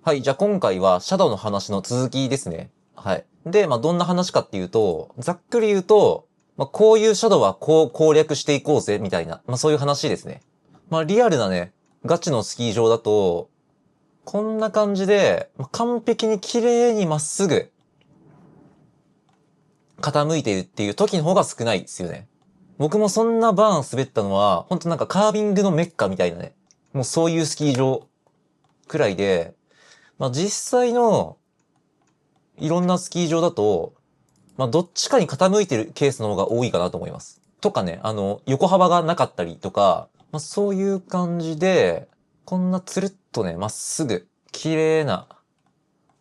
はい、じゃあ今回はシャドウの話の続きですね。はい。で、どんな話かっていうと、ざっくり言うと、こういうシャドウはこう攻略していこうぜ、みたいな、そういう話ですね。リアルなね、ガチのスキー場だと、こんな感じで、完璧に綺麗にまっすぐ傾いているっていう時の方が少ないですよね。僕もそんなバーン滑ったのは、ほんとなんかカービングのメッカみたいなね、もうそういうスキー場くらいで、実際のいろんなスキー場だと、どっちかに傾いてるケースの方が多いかなと思います。とかね、横幅がなかったりとか、そういう感じで、こんなつるっとね、まっすぐ、綺麗な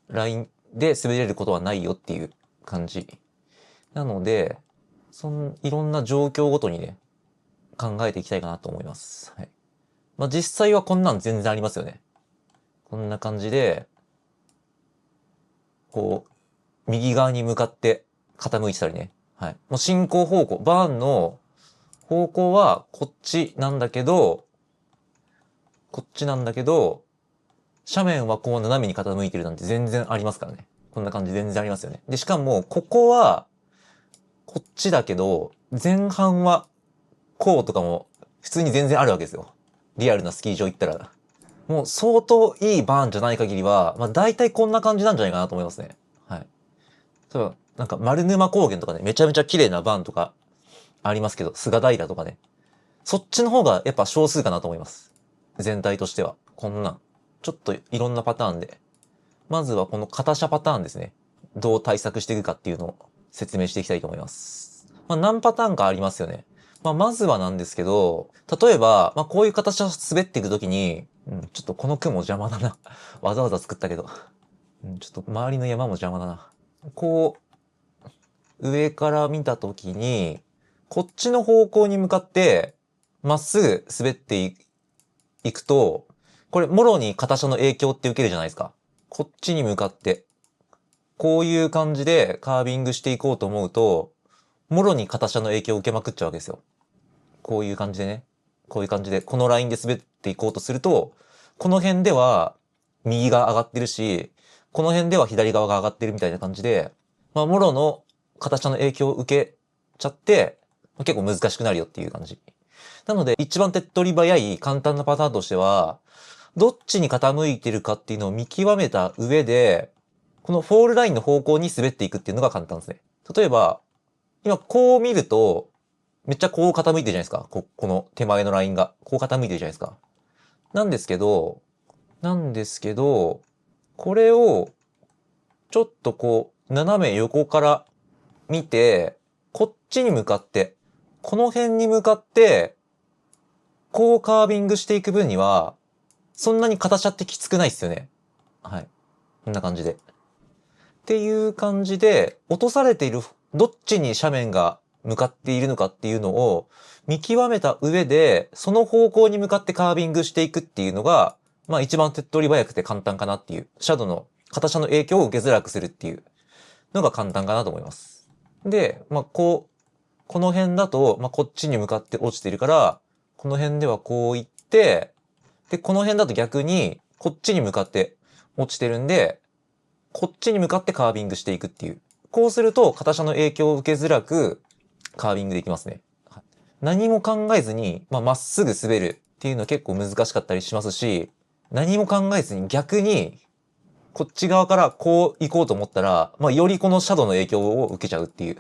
ラインで滑れることはないよっていう感じ。なので、いろんな状況ごとにね、考えていきたいかなと思います。はい。実際はこんなん全然ありますよね。こんな感じで、こう、右側に向かって傾いてたりね。はい。もう進行方向、バーンの方向はこっちなんだけど、こっちなんだけど、斜面はこう斜めに傾いてるなんて全然ありますからね。こんな感じ全然ありますよね。で、しかも、ここは、こっちだけど、前半はこうとかも普通に全然あるわけですよ。リアルなスキー場行ったら。もう相当いいバーンじゃない限りは、大体こんな感じなんじゃないかなと思いますね。はい。例えば、なんか丸沼高原とかね、めちゃめちゃ綺麗なバーンとかありますけど、菅平とかね。そっちの方がやっぱ少数かなと思います。全体としては。こんなん。ちょっといろんなパターンで。まずはこの片車パターンですね。どう対策していくかっていうのを説明していきたいと思います。何パターンかありますよね。まずはなんですけど、例えば、こういう形を滑っていくときに、ちょっとこの雲邪魔だな。わざわざ作ったけど。ちょっと周りの山も邪魔だな。こう、上から見たときに、こっちの方向に向かって、まっすぐ滑っていくと、これ、もろに片車の影響って受けるじゃないですか。こっちに向かって、こういう感じでカービングしていこうと思うと、もろに片車の影響を受けまくっちゃうわけですよ。こういう感じでね。こういう感じで、このラインで滑っていこうとすると、この辺では右が上がってるし、この辺では左側が上がってるみたいな感じで、もろの片車の影響を受けちゃって、結構難しくなるよっていう感じ。なので、一番手っ取り早い簡単なパターンとしては、どっちに傾いてるかっていうのを見極めた上で、このフォールラインの方向に滑っていくっていうのが簡単ですね。例えば、今こう見ると、めっちゃこう傾いてるじゃないですか。この手前のラインが。こう傾いてるじゃないですか。なんですけど、これを、ちょっとこう、斜め横から見て、こっちに向かって、この辺に向かって、こうカービングしていく分には、そんなに形ってきつくないっすよね。はい。こんな感じで。っていう感じで、落とされている、どっちに斜面が向かっているのかっていうのを見極めた上で、その方向に向かってカービングしていくっていうのが、一番手っ取り早くて簡単かなっていう、シャドウの、片斜の影響を受けづらくするっていうのが簡単かなと思います。で、この辺だと、こっちに向かって落ちてるから、この辺ではこう行って、で、この辺だと逆に、こっちに向かって落ちてるんで、こっちに向かってカービングしていくっていう。こうすると、片車の影響を受けづらく、カービングできますね。何も考えずに、まっすぐ滑るっていうのは結構難しかったりしますし、何も考えずに逆に、こっち側からこう行こうと思ったら、よりこのシャドウの影響を受けちゃうっていう。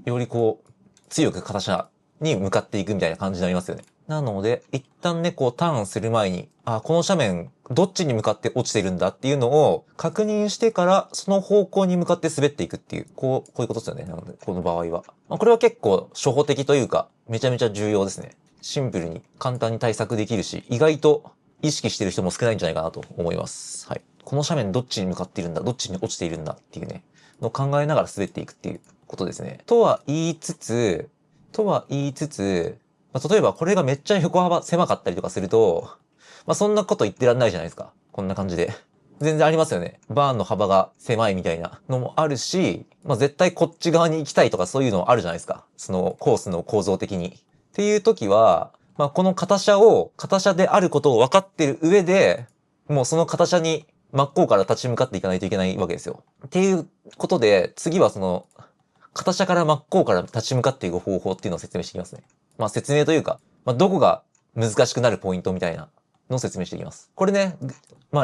よりこう、強く形に向かっていくみたいな感じになりますよね。なので、一旦ね、こうターンする前に、この斜面、どっちに向かって落ちてるんだっていうのを確認してから、その方向に向かって滑っていくっていう、こういうことですよね。なので、この場合は。これは結構初歩的というか、めちゃめちゃ重要ですね。シンプルに簡単に対策できるし、意外と意識してる人も少ないんじゃないかなと思います。はい。この斜面どっちに向かっているんだ、どっちに落ちているんだっていうね、の考えながら滑っていくっていうことですね。とは言いつつ、例えばこれがめっちゃ横幅狭かったりとかすると、そんなこと言ってらんないじゃないですか。こんな感じで。全然ありますよね。バーンの幅が狭いみたいなのもあるし、絶対こっち側に行きたいとかそういうのあるじゃないですか。そのコースの構造的に。っていう時は、この片車であることを分かってる上で、もうその片車に真っ向から立ち向かっていかないといけないわけですよ。っていうことで、次は片車から真っ向から立ち向かっていく方法っていうのを説明していきますね。まあ説明というか、どこが難しくなるポイントみたいなのを説明していきます。これね、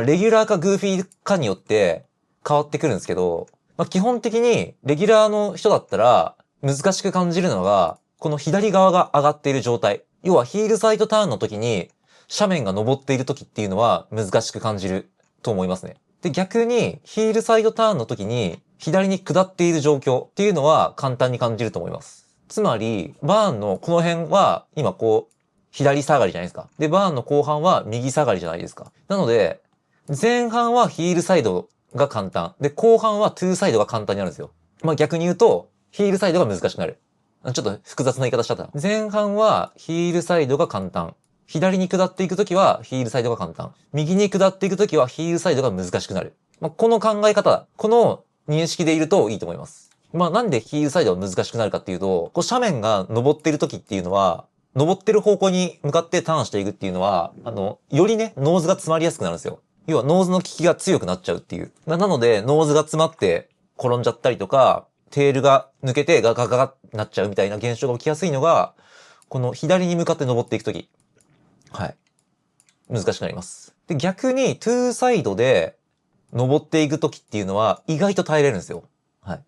レギュラーかグーフィーかによって変わってくるんですけど、基本的にレギュラーの人だったら難しく感じるのが、この左側が上がっている状態。要はヒールサイドターンの時に斜面が登っている時っていうのは難しく感じると思いますね。で、逆にヒールサイドターンの時に左に下っている状況っていうのは簡単に感じると思います。つまり、バーンのこの辺は今左下がりじゃないですか。で、バーンの後半は右下がりじゃないですか。なので、前半はヒールサイドが簡単。で、後半はトゥーサイドが簡単になるんですよ。逆に言うと、ヒールサイドが難しくなる。ちょっと複雑な言い方しちゃった。前半はヒールサイドが簡単。左に下っていくときはヒールサイドが簡単。右に下っていくときはヒールサイドが難しくなる。この考え方、この認識でいるといいと思います。なんでヒールサイドが難しくなるかっていうと、斜面が登っているときっていうのは、登ってる方向に向かってターンしていくっていうのは、よりね、ノーズが詰まりやすくなるんですよ。要はノーズの効きが強くなっちゃうっていう。なので、ノーズが詰まって転んじゃったりとか、テールが抜けてガガガガってなっちゃうみたいな現象が起きやすいのが、この左に向かって登っていくとき。はい。難しくなります。で、逆に、トゥーサイドで登っていくときっていうのは、意外と耐えれるんですよ。はい。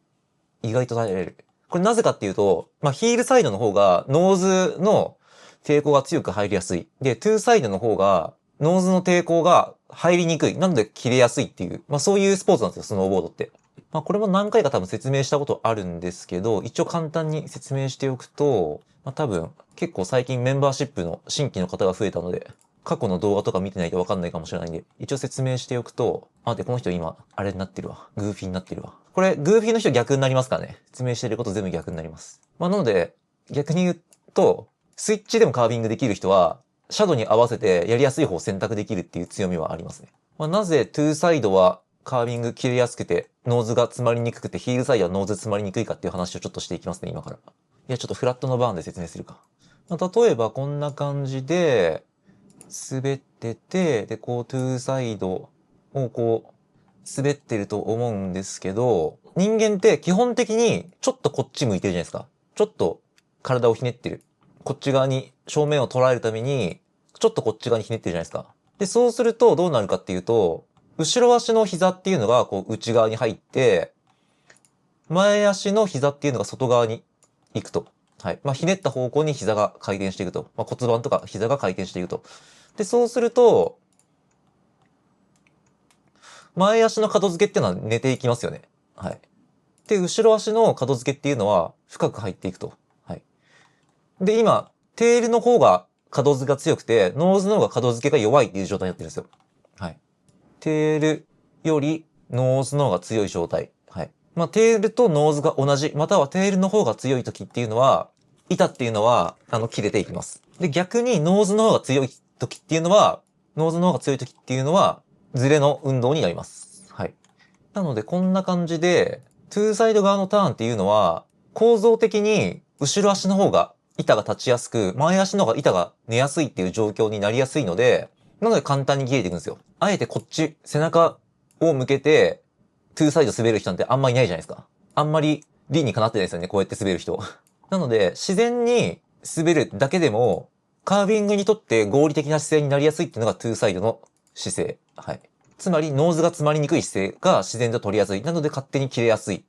意外と耐えれる。これなぜかっていうと、ヒールサイドの方が、ノーズの抵抗が強く入りやすい。で、トゥーサイドの方が、ノーズの抵抗が入りにくい。なので、切れやすいっていう、そういうスポーツなんですよ、スノーボードって。これも何回か多分説明したことあるんですけど、一応簡単に説明しておくと、多分結構最近メンバーシップの新規の方が増えたので、過去の動画とか見てないとわかんないかもしれないんで、一応説明しておくと、で、この人今、あれになってるわ。グーフィーになってるわ。これ、グーフィーの人逆になりますからね。説明してること全部逆になります。なので、逆に言うと、スイッチでもカービングできる人は、シャドウに合わせてやりやすい方を選択できるっていう強みはありますね。なぜトゥーサイドはカービング切れやすくて、ノーズが詰まりにくくて、ヒールサイドはノーズ詰まりにくいかっていう話をちょっとしていきますね、今から。いや、ちょっとフラットのバーンで説明するか。例えばこんな感じで、滑ってて、で、トゥーサイドを滑ってると思うんですけど、人間って基本的にちょっとこっち向いてるじゃないですか。ちょっと体をひねってる。こっち側に正面を捉えるために、ちょっとこっち側にひねってるじゃないですか。で、そうするとどうなるかっていうと、後ろ足の膝っていうのが内側に入って、前足の膝っていうのが外側に行くと。はい。ひねった方向に膝が回転していくと。骨盤とか膝が回転していくと。で、そうすると、前足の角付けっていうのは寝ていきますよね。はい。で、後ろ足の角付けっていうのは深く入っていくと。はい。で、今、テールの方が角付けが強くて、ノーズの方が角付けが弱いっていう状態になってるんですよ。はい。テールよりノーズの方が強い状態。はい。テールとノーズが同じ、またはテールの方が強い時っていうのは、板っていうのは、切れていきます。で、逆にノーズの方が強い時っていうのは、ノーズの方が強い時っていうのは、ズレの運動になります。はい。なので、こんな感じで、トゥーサイド側のターンっていうのは、構造的に、後ろ足の方が板が立ちやすく、前足の方が板が寝やすいっていう状況になりやすいので、なので簡単に切れていくんですよ。あえてこっち、背中を向けて、トゥーサイド滑る人なんてあんまいないじゃないですか。あんまり理にかなってないですよね、こうやって滑る人。なので、自然に滑るだけでも、カービングにとって合理的な姿勢になりやすいっていうのがトゥーサイドの姿勢。はい。つまり、ノーズが詰まりにくい姿勢が自然と取りやすい。なので、勝手に切れやすい。っ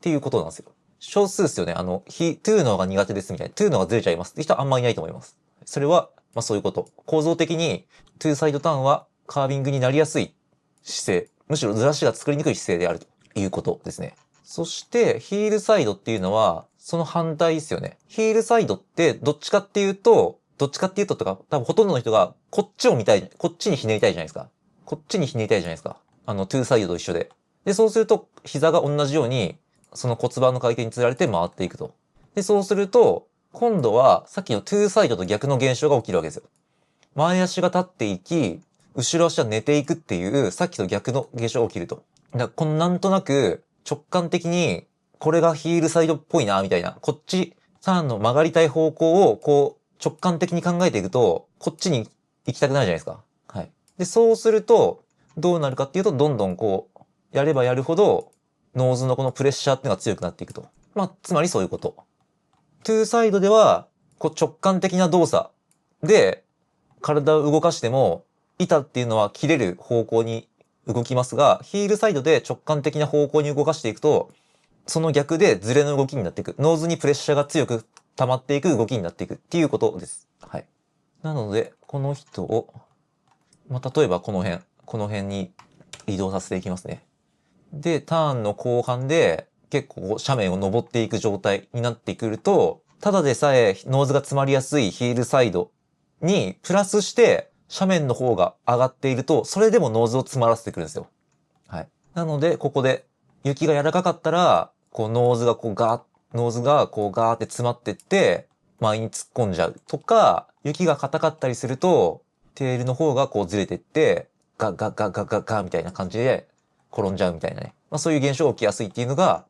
ていうことなんですよ。少数ですよね。トゥーの方が苦手ですみたいな。トゥーの方がずれちゃいますって人はあんまいないと思います。それは、そういうこと。構造的に、トゥーサイドターンはカービングになりやすい姿勢。むしろずらしが作りにくい姿勢であるということですね。そして、ヒールサイドっていうのは、その反対ですよね。ヒールサイドって、どっちかっていうととか、多分ほとんどの人が、こっちを見たい、こっちにひねりたいじゃないですか。こっちにひねりたいじゃないですか。トゥーサイドと一緒で。で、そうすると、膝が同じように、その骨盤の回転につられて回っていくと。で、そうすると、今度は、さっきのトゥーサイドと逆の現象が起きるわけですよ。前足が立っていき、後ろ足は寝ていくっていう、さっきと逆の現象が起きると。だからこのなんとなく、直感的に、これがヒールサイドっぽいな、みたいな。こっち、ターンの曲がりたい方向を、直感的に考えていくと、こっちに行きたくなるじゃないですか。はい。で、そうすると、どうなるかっていうと、どんどんこう、やればやるほど、ノーズのこのプレッシャーっていうのが強くなっていくと。まあ、つまりそういうこと。トゥーサイドでは、こう直感的な動作で体を動かしても、板っていうのは切れる方向に動きますが、ヒールサイドで直感的な方向に動かしていくと、その逆でズレの動きになっていく。ノーズにプレッシャーが強く溜まっていく動きになっていくっていうことです。はい。なので、この人を、まあ、例えばこの辺に移動させていきますね。で、ターンの後半で結構斜面を登っていく状態になってくると、ただでさえノーズが詰まりやすいヒールサイドにプラスして斜面の方が上がっていると、それでもノーズを詰まらせてくるんですよ。はい。なので、ここで雪が柔らかかったら、こうノーズがこうガーって詰まってって、前に突っ込んじゃうとか、雪が硬かったりすると、テールの方がこうずれてって、ガッガッガッガッガッガッみたいな感じで転んじゃうみたいなね。まあそういう現象が起きやすいっていうのが、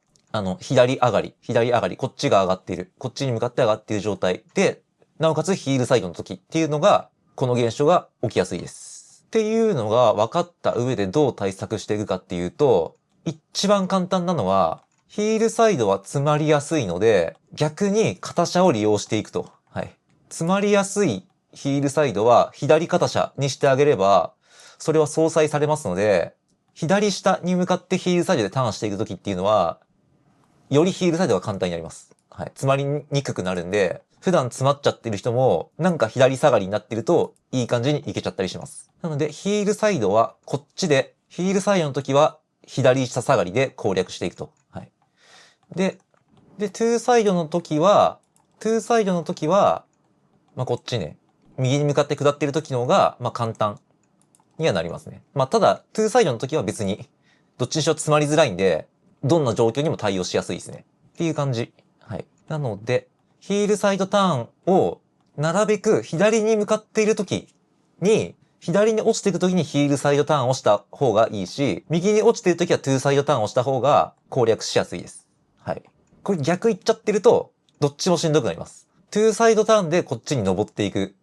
左上がり、こっちが上がっている、こっちに向かって上がっている状態で、なおかつヒールサイドの時っていうのが、この現象が起きやすいです。っていうのが分かった上でどう対策していくかっていうと、一番簡単なのは、ヒールサイドは詰まりやすいので、逆に片車を利用していくと。はい。詰まりやすいヒールサイドは左片車にしてあげれば、それは相殺されますので、左下に向かってヒールサイドでターンしていくときっていうのは、よりヒールサイドが簡単になります。はい。詰まりにくくなるんで、普段詰まっちゃってる人も、なんか左下がりになってると、いい感じにいけちゃったりします。なので、ヒールサイドはこっちで、ヒールサイドの時は左下下がりで攻略していくと。はい。で、トゥーサイドの時は、まあ、こっちね、右に向かって下ってる時の方が、まあ、簡単にはなりますね。まあ、ただ、トゥーサイドの時は別に、どっちにしろ詰まりづらいんで、どんな状況にも対応しやすいですね。っていう感じ。はい。なので、ヒールサイドターンを、なるべく左に向かっている時に、左に落ちていく時にヒールサイドターンをした方がいいし、右に落ちている時はトゥーサイドターンをした方が攻略しやすいです。はい。これ逆行っちゃってると、どっちもしんどくなります。トゥーサイドターンでこっちに登っていく。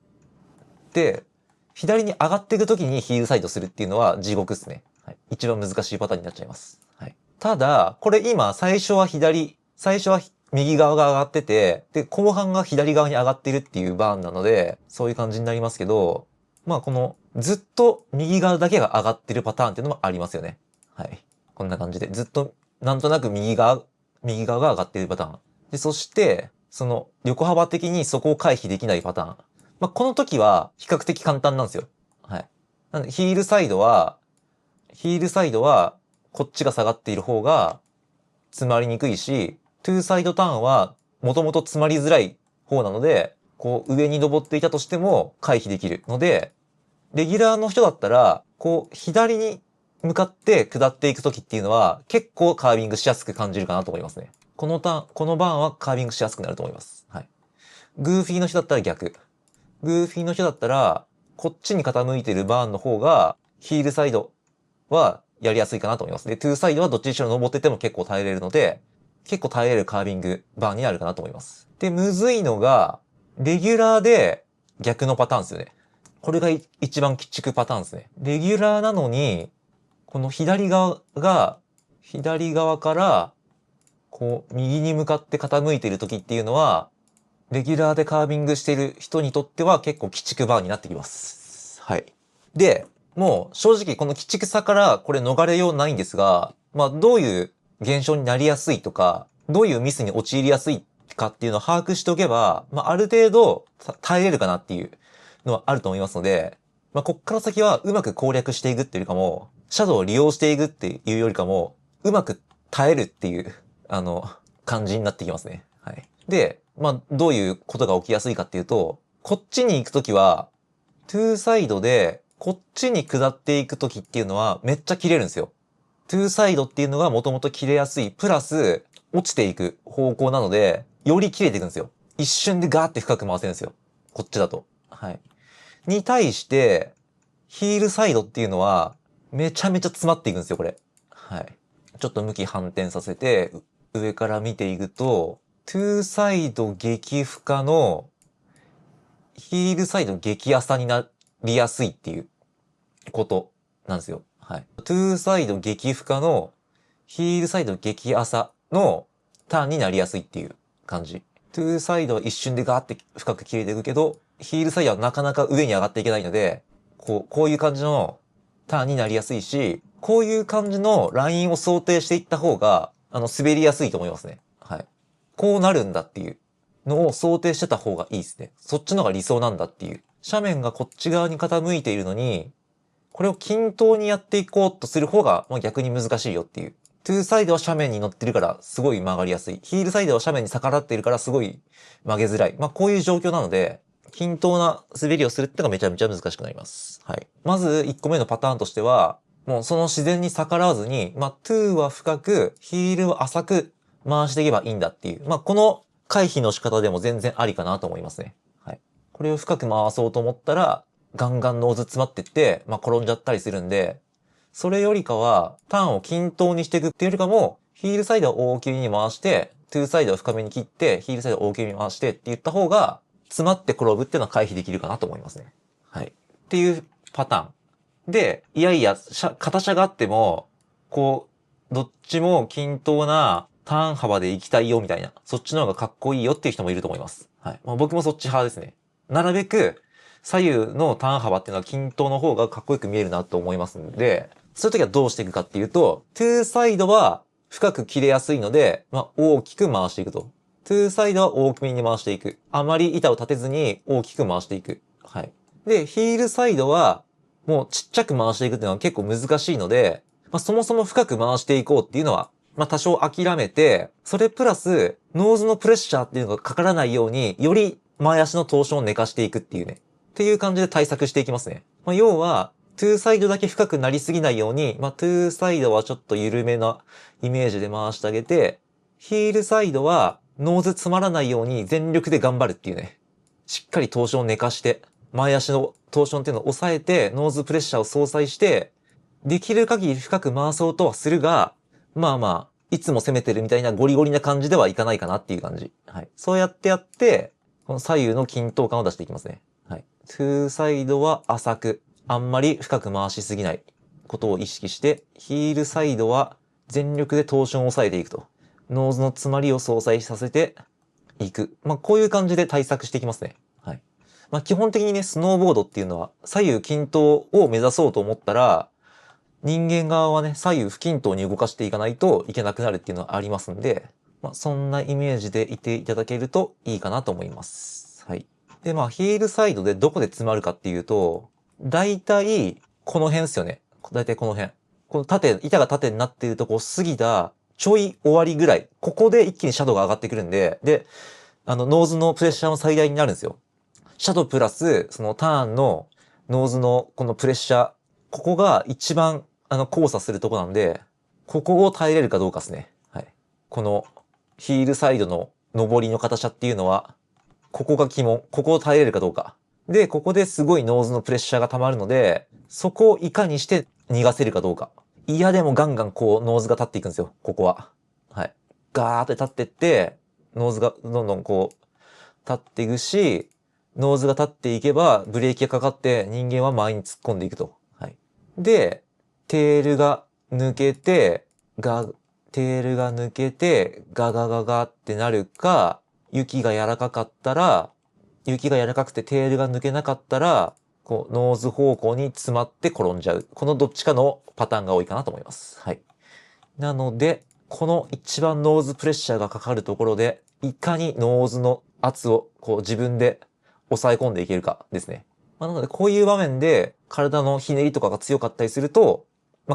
で、左に上がっていくときにヒールサイドするっていうのは地獄ですね。はい。一番難しいパターンになっちゃいます。はい。ただ、これ今、最初は右側が上がってて、で、後半が左側に上がってるっていうバーンなので、そういう感じになりますけど、まあこの、ずっと右側だけが上がってるパターンっていうのもありますよね。はい。こんな感じで、ずっと、なんとなく右側が上がってるパターン。で、そして、その、横幅的にそこを回避できないパターン。まあ、この時は比較的簡単なんですよ。はい。なので、ヒールサイドは、こっちが下がっている方が詰まりにくいし、トゥーサイドターンはもともと詰まりづらい方なので、こう上に登っていたとしても回避できるので、レギュラーの人だったら、こう左に向かって下っていく時っていうのは結構カービングしやすく感じるかなと思いますね。このバーンはカービングしやすくなると思います。はい。グーフィーの人だったら逆。グーフィーの人だったら、こっちに傾いてるバーンの方が、ヒールサイドはやりやすいかなと思います。で、トゥーサイドはどっちにしろ登ってても結構耐えれるので、結構耐えれるカービングバーンになるかなと思います。で、むずいのが、レギュラーで逆のパターンですよね。これが一番鬼畜パターンですね。レギュラーなのに、この左側から、こう、右に向かって傾いている時っていうのは、レギュラーでカービングしている人にとっては結構鬼畜バーになってきます。はい。で、もう正直この鬼畜さからこれ逃れようないんですが、まあどういう現象になりやすいとか、どういうミスに陥りやすいかっていうのを把握しておけば、まあある程度耐えれるかなっていうのはあると思いますので、まあこっから先はうまく攻略していくっていうよりかも、シャドウを利用していくっていうよりかも、うまく耐えるっていう、感じになってきますね。はい。で、まあ、どういうことが起きやすいかっていうと、こっちに行くときは、トゥーサイドで、こっちに下っていくときっていうのはめっちゃ切れるんですよ。トゥーサイドっていうのがもともと切れやすい、プラス、落ちていく方向なので、より切れていくんですよ。一瞬でガーって深く回せるんですよ。こっちだと。はい。に対して、ヒールサイドっていうのは、めちゃめちゃ詰まっていくんですよ、これ。はい。ちょっと向き反転させて、上から見ていくと、トゥーサイド激深のヒールサイド激浅になりやすいっていうことなんですよ。はい。トゥーサイド激深のヒールサイド激浅のターンになりやすいっていう感じ。トゥーサイドは一瞬でガーって深く切れていくけど、ヒールサイドはなかなか上に上がっていけないので、こういう感じのターンになりやすいし、こういう感じのラインを想定していった方が、滑りやすいと思いますね。はい。こうなるんだっていうのを想定してた方がいいですね。そっちのが理想なんだっていう。斜面がこっち側に傾いているのに、これを均等にやっていこうとする方が、逆に難しいよっていう。トゥーサイドは斜面に乗ってるからすごい曲がりやすい。ヒールサイドは斜面に逆らっているからすごい曲げづらい。こういう状況なので、均等な滑りをするってのがめちゃめちゃ難しくなります。はい。まず1個目のパターンとしては、もうその自然に逆らわずに、トゥーは深く、ヒールは浅く回していけばいいんだっていう。この回避の仕方でも全然ありかなと思いますね。はい。これを深く回そうと思ったら、ガンガンノーズ詰まってって、転んじゃったりするんで、それよりかは、ターンを均等にしていくっていうよりかも、ヒールサイドを大きめに回して、トゥーサイドを深めに切って、ヒールサイドを大きめに回してって言った方が、詰まって転ぶっていうのは回避できるかなと思いますね。はい。っていうパターン。で、いやいや、片車があっても、どっちも均等なターン幅で行きたいよみたいな、そっちの方がかっこいいよっていう人もいると思います。はい。僕もそっち派ですね。なるべく、左右のターン幅っていうのは均等の方がかっこよく見えるなと思いますんで、そういう時はどうしていくかっていうと、トゥーサイドは深く切れやすいので、大きく回していくと。トゥーサイドは大きめに回していく。あまり板を立てずに大きく回していく。はい。で、ヒールサイドはもうちっちゃく回していくっていうのは結構難しいので、そもそも深く回していこうっていうのは、多少諦めて、それプラス、ノーズのプレッシャーっていうのがかからないように、より前足のトーションを寝かしていくっていうね。っていう感じで対策していきますね。要は、トゥーサイドだけ深くなりすぎないように、トゥーサイドはちょっと緩めなイメージで回してあげて、ヒールサイドはノーズ詰まらないように全力で頑張るっていうね。しっかりトーションを寝かして、前足のトーションっていうのを抑えて、ノーズプレッシャーを相殺して、できる限り深く回そうとはするが、いつも攻めてるみたいなゴリゴリな感じではいかないかなっていう感じ。はい。そうやってやって、この左右の均等感を出していきますね。はい。トゥーサイドは浅く、あんまり深く回しすぎないことを意識して、ヒールサイドは全力でトーションを抑えていくと。ノーズの詰まりを相殺させていく。こういう感じで対策していきますね。はい。基本的にね、スノーボードっていうのは左右均等を目指そうと思ったら、人間側はね、左右不均等に動かしていかないといけなくなるっていうのはありますんで、そんなイメージでいていただけるといいかなと思います。はい。で、ヒールサイドでどこで詰まるかっていうと、だいたいこの辺ですよね。だいたいこの辺。この板が縦になっているとこ過ぎたちょい終わりぐらい。ここで一気にシャドウが上がってくるんで、で、ノーズのプレッシャーも最大になるんですよ。シャドウプラス、そのターンのノーズのこのプレッシャー、ここが一番交差するとこなんで、ここを耐えれるかどうかですね。はい。このヒールサイドの上りの形車っていうのは、ここが鬼門。ここを耐えれるかどうか。で、ここですごいノーズのプレッシャーが溜まるので、そこをいかにして逃がせるかどうか。嫌でもガンガンノーズが立っていくんですよ。ここは。はい。ガーって立ってって、ノーズがどんどん立っていくし、ノーズが立っていけばブレーキがかかって人間は前に突っ込んでいくと。はい。で、テールが抜けて、ガガガガってなるか、雪が柔らかかったら、雪が柔らかくてテールが抜けなかったら、ノーズ方向に詰まって転んじゃう。このどっちかのパターンが多いかなと思います。はい。なので、この一番ノーズプレッシャーがかかるところで、いかにノーズの圧を自分で抑え込んでいけるかですね。なので、こういう場面で体のひねりとかが強かったりすると、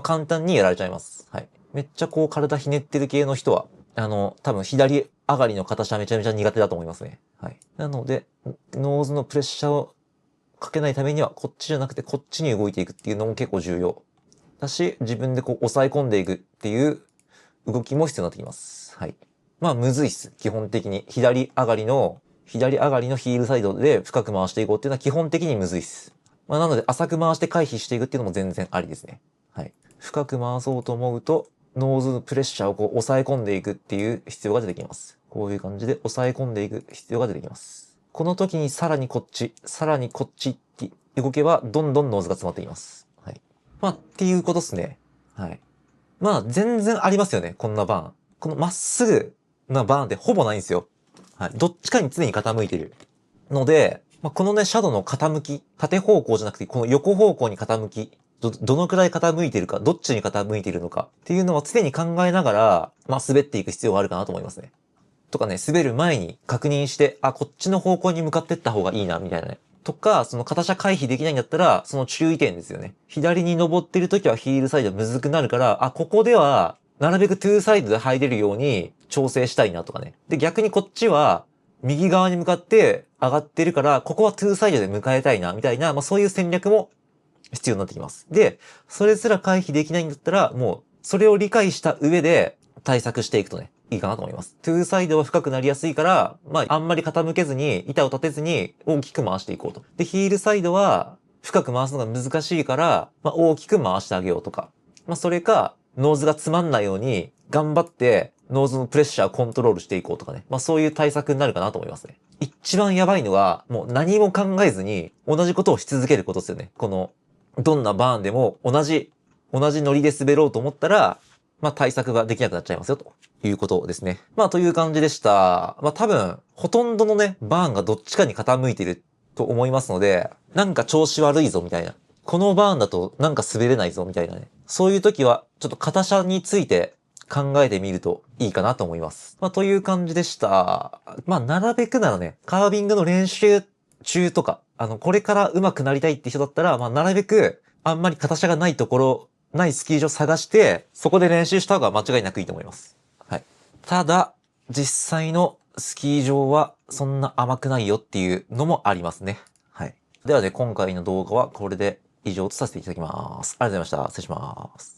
簡単にやられちゃいます。はい。めっちゃ体ひねってる系の人は、多分左上がりの形はめちゃめちゃ苦手だと思いますね。はい。なので、ノーズのプレッシャーをかけないためには、こっちじゃなくてこっちに動いていくっていうのも結構重要。だし、自分で抑え込んでいくっていう動きも必要になってきます。はい。むずいっす。基本的に。左上がりのヒールサイドで深く回していこうっていうのは基本的にむずいっす。なので、浅く回して回避していくっていうのも全然ありですね。はい。深く回そうと思うと、ノーズのプレッシャーを抑え込んでいくっていう必要が出てきます。こういう感じで抑え込んでいく必要が出てきます。この時にさらにこっちって動けば、どんどんノーズが詰まっていきます。はい。まあ、っていうことですね。はい。まあ、全然ありますよね、こんなバーン。このまっすぐなバーンってほぼないんですよ。はい。どっちかに常に傾いてる。ので、まあ、このね、シャドウの傾き、縦方向じゃなくて、この横方向に傾き、どのくらい傾いてるか、どっちに傾いてるのかっていうのは常に考えながら、まあ、滑っていく必要があるかなと思いますね。とかね、滑る前に確認して、あ、こっちの方向に向かってった方がいいな、みたいなね。とか、その片車回避できないんだったら、その注意点ですよね。左に登ってるときはヒールサイドむずくなるから、あ、ここでは、なるべくトゥーサイドで入れるように調整したいなとかね。で、逆にこっちは、右側に向かって上がってるから、ここはトゥーサイドで迎えたいな、みたいな、まあそういう戦略も必要になってきます。で、それすら回避できないんだったら、もう、それを理解した上で対策していくとね、いいかなと思います。トゥーサイドは深くなりやすいから、まあ、あんまり傾けずに、板を立てずに大きく回していこうと。で、ヒールサイドは深く回すのが難しいから、まあ、大きく回してあげようとか。まあ、それか、ノーズがつまんないように、頑張って、ノーズのプレッシャーをコントロールしていこうとかね。まあ、そういう対策になるかなと思いますね。一番やばいのは、もう何も考えずに、同じことをし続けることですよね。この、どんなバーンでも同じノリで滑ろうと思ったら、まあ対策ができなくなっちゃいますよ、ということですね。まあという感じでした。まあ多分、ほとんどのね、バーンがどっちかに傾いてると思いますので、なんか調子悪いぞ、みたいな。このバーンだとなんか滑れないぞ、みたいなね。そういう時は、ちょっと片車について考えてみるといいかなと思います。まあという感じでした。まあなるべくならね、カービングの練習中とか、これから上手くなりたいって人だったら、まあなるべく、あんまり片車がないところ、ないスキー場探して、そこで練習した方が間違いなくいいと思います。はい。ただ、実際のスキー場はそんな甘くないよっていうのもありますね。はい。ではね、今回の動画はこれで以上とさせていただきます。ありがとうございました。失礼します。